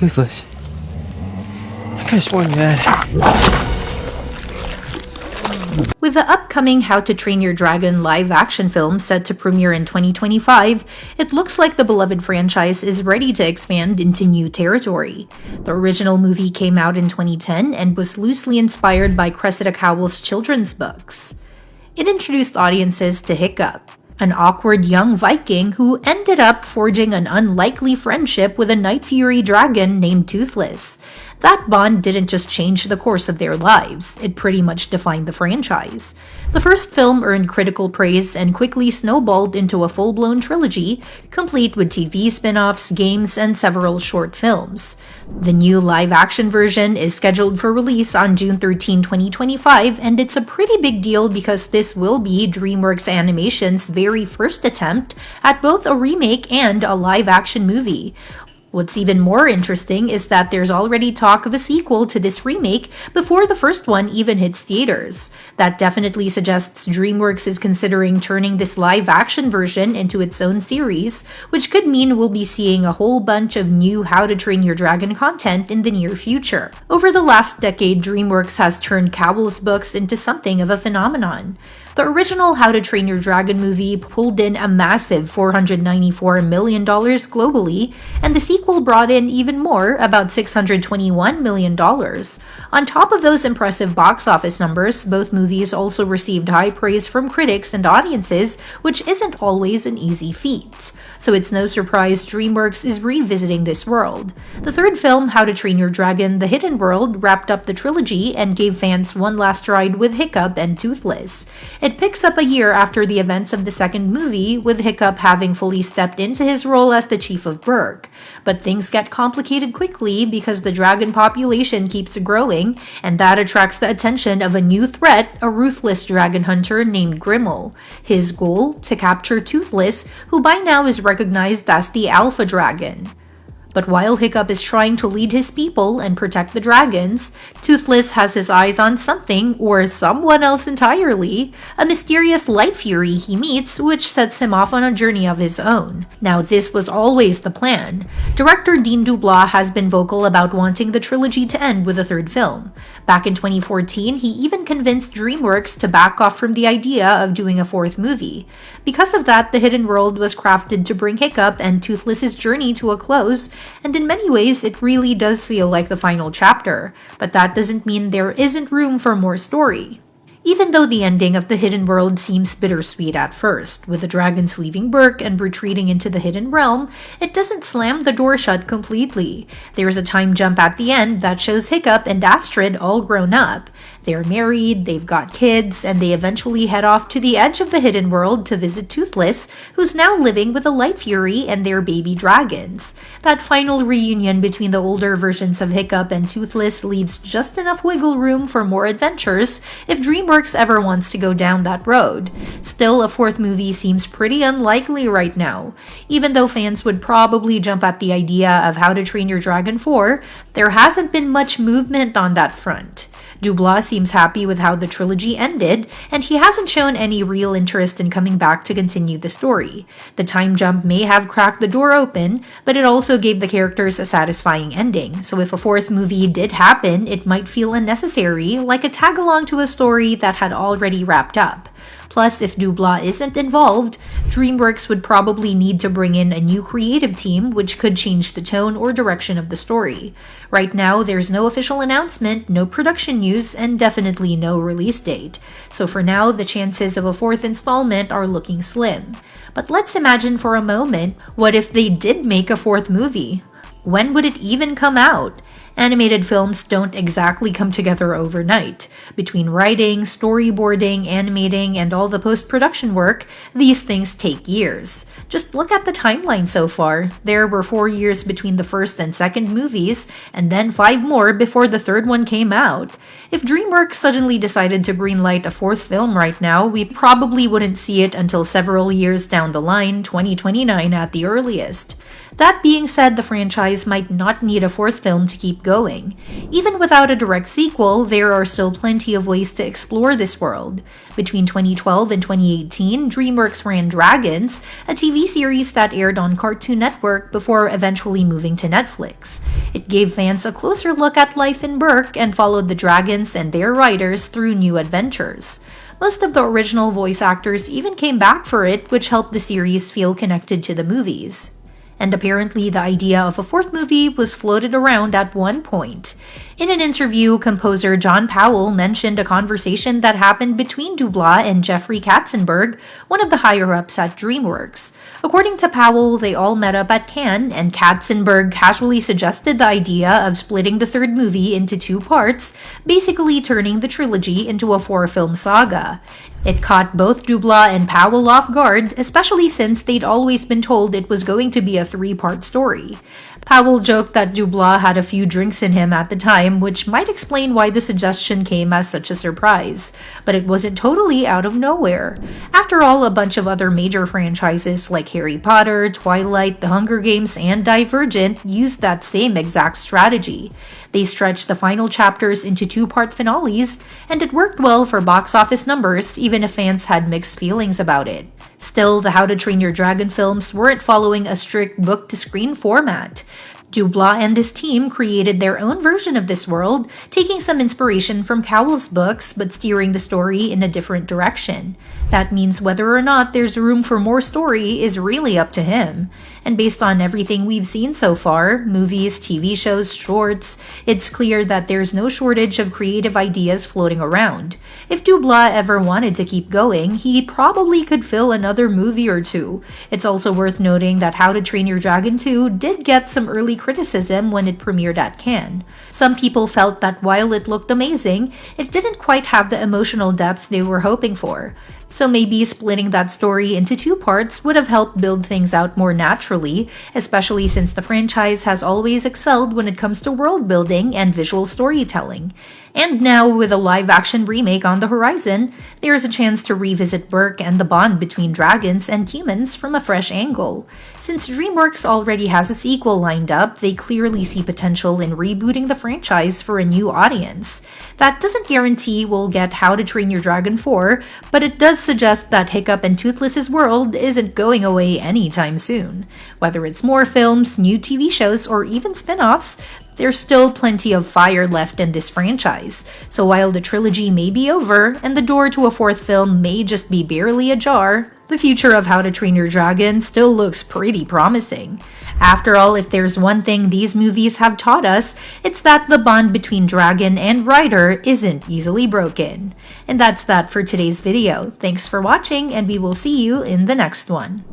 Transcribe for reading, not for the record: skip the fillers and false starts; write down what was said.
Toothless. I could have sworn you had. With the upcoming How to Train Your Dragon live-action film set to premiere in 2025, it looks like the beloved franchise is ready to expand into new territory. The original movie came out in 2010 and was loosely inspired by Cressida Cowell's children's books. It introduced audiences to Hiccup, an awkward young Viking who ended up forging an unlikely friendship with a Night Fury dragon named Toothless. That bond didn't just change the course of their lives, it pretty much defined the franchise. The first film earned critical praise and quickly snowballed into a full-blown trilogy, complete with TV spin-offs, games, and several short films. The new live-action version is scheduled for release on June 13, 2025, and it's a pretty big deal because this will be DreamWorks Animation's very first attempt at both a remake and a live-action movie. What's even more interesting is that there's already talk of a sequel to this remake before the first one even hits theaters. That definitely suggests DreamWorks is considering turning this live-action version into its own series, which could mean we'll be seeing a whole bunch of new How to Train Your Dragon content in the near future. Over the last decade, DreamWorks has turned Cowell's books into something of a phenomenon. The original How to Train Your Dragon movie pulled in a massive $494 million globally, and the sequel brought in even more, about $621 million. On top of those impressive box office numbers, both movies also received high praise from critics and audiences, which isn't always an easy feat. So it's no surprise DreamWorks is revisiting this world. The third film, How to Train Your Dragon: The Hidden World, wrapped up the trilogy and gave fans one last ride with Hiccup and Toothless. It picks up a year after the events of the second movie, with Hiccup having fully stepped into his role as the chief of Berg. But things get complicated quickly because the dragon population keeps growing, and that attracts the attention of a new threat, a ruthless dragon hunter named Grimmel. His goal? To capture Toothless, who by now is recognized as the Alpha Dragon. But while Hiccup is trying to lead his people and protect the dragons, Toothless has his eyes on something, or someone else entirely, a mysterious light fury he meets, which sets him off on a journey of his own. Now, this was always the plan. Director DeBlois has been vocal about wanting the trilogy to end with a third film. Back in 2014, he even convinced DreamWorks to back off from the idea of doing a fourth movie. Because of that, The Hidden World was crafted to bring Hiccup and Toothless's journey to a close, and in many ways, it really does feel like the final chapter, but that doesn't mean there isn't room for more story. Even though the ending of The Hidden World seems bittersweet at first, with the dragons leaving Berk and retreating into the Hidden Realm, it doesn't slam the door shut completely. There's a time jump at the end that shows Hiccup and Astrid all grown up. They're married, they've got kids, and they eventually head off to the edge of the Hidden World to visit Toothless, who's now living with a Light Fury and their baby dragons. That final reunion between the older versions of Hiccup and Toothless leaves just enough wiggle room for more adventures if DreamWorks ever wants to go down that road. Still, a fourth movie seems pretty unlikely right now. Even though fans would probably jump at the idea of How to Train Your Dragon 4, there hasn't been much movement on that front. DeBlois seems happy with how the trilogy ended, and he hasn't shown any real interest in coming back to continue the story. The time jump may have cracked the door open, but it also gave the characters a satisfying ending, so if a fourth movie did happen, it might feel unnecessary, like a tag-along to a story that had already wrapped up. Plus, if DeBlois isn't involved, DreamWorks would probably need to bring in a new creative team, which could change the tone or direction of the story. Right now, there's no official announcement, no production news, and definitely no release date. So for now, the chances of a fourth installment are looking slim. But let's imagine for a moment, what if they did make a fourth movie? When would it even come out? Animated films don't exactly come together overnight. Between writing, storyboarding, animating, and all the post-production work, these things take years. Just look at the timeline so far. There were 4 years between the first and second movies, and then 5 more before the third one came out. If DreamWorks suddenly decided to greenlight a fourth film right now, we probably wouldn't see it until several years down the line, 2029 at the earliest. That being said, the franchise might not need a fourth film to keep going. Even without a direct sequel, there are still plenty of ways to explore this world. Between 2012 and 2018, DreamWorks ran Dragons, a TV series that aired on Cartoon Network before eventually moving to Netflix. It gave fans a closer look at life in Berk and followed the dragons and their riders through new adventures. Most of the original voice actors even came back for it, which helped the series feel connected to the movies. And apparently the idea of a fourth movie was floated around at one point. In an interview, composer John Powell mentioned a conversation that happened between DeBlois and Jeffrey Katzenberg, one of the higher-ups at DreamWorks. According to Powell, they all met up at Cannes, and Katzenberg casually suggested the idea of splitting the third movie into two parts, basically turning the trilogy into a four-film saga. It caught both DeBlois and Powell off guard, especially since they'd always been told it was going to be a three-part story. Powell joked that DeBlois had a few drinks in him at the time, which might explain why the suggestion came as such a surprise. But it wasn't totally out of nowhere. After all, a bunch of other major franchises like Harry Potter, Twilight, The Hunger Games, and Divergent used that same exact strategy. They stretched the final chapters into two-part finales, and it worked well for box office numbers, even if fans had mixed feelings about it. Still, the How to Train Your Dragon films weren't following a strict book-to-screen format. DeBlois and his team created their own version of this world, taking some inspiration from Cowell's books but steering the story in a different direction. That means whether or not there's room for more story is really up to him. And based on everything we've seen so far, movies, TV shows, shorts, it's clear that there's no shortage of creative ideas floating around. If DeBlois ever wanted to keep going, he probably could fill another movie or two. It's also worth noting that How to Train Your Dragon 2 did get some early criticism when it premiered at Cannes. Some people felt that while it looked amazing, it didn't quite have the emotional depth they were hoping for. So maybe splitting that story into two parts would have helped build things out more naturally, especially since the franchise has always excelled when it comes to world building and visual storytelling. And now, with a live-action remake on the horizon, there is a chance to revisit Berk and the bond between dragons and humans from a fresh angle. Since DreamWorks already has a sequel lined up, they clearly see potential in rebooting the franchise for a new audience. That doesn't guarantee we'll get How to Train Your Dragon 4, but it does suggest that Hiccup and Toothless's world isn't going away anytime soon. Whether it's more films, new TV shows, or even spin-offs, there's still plenty of fire left in this franchise, so while the trilogy may be over and the door to a fourth film may just be barely ajar, the future of How to Train Your Dragon still looks pretty promising. After all, if there's one thing these movies have taught us, it's that the bond between dragon and rider isn't easily broken. And that's that for today's video. Thanks for watching, and we will see you in the next one.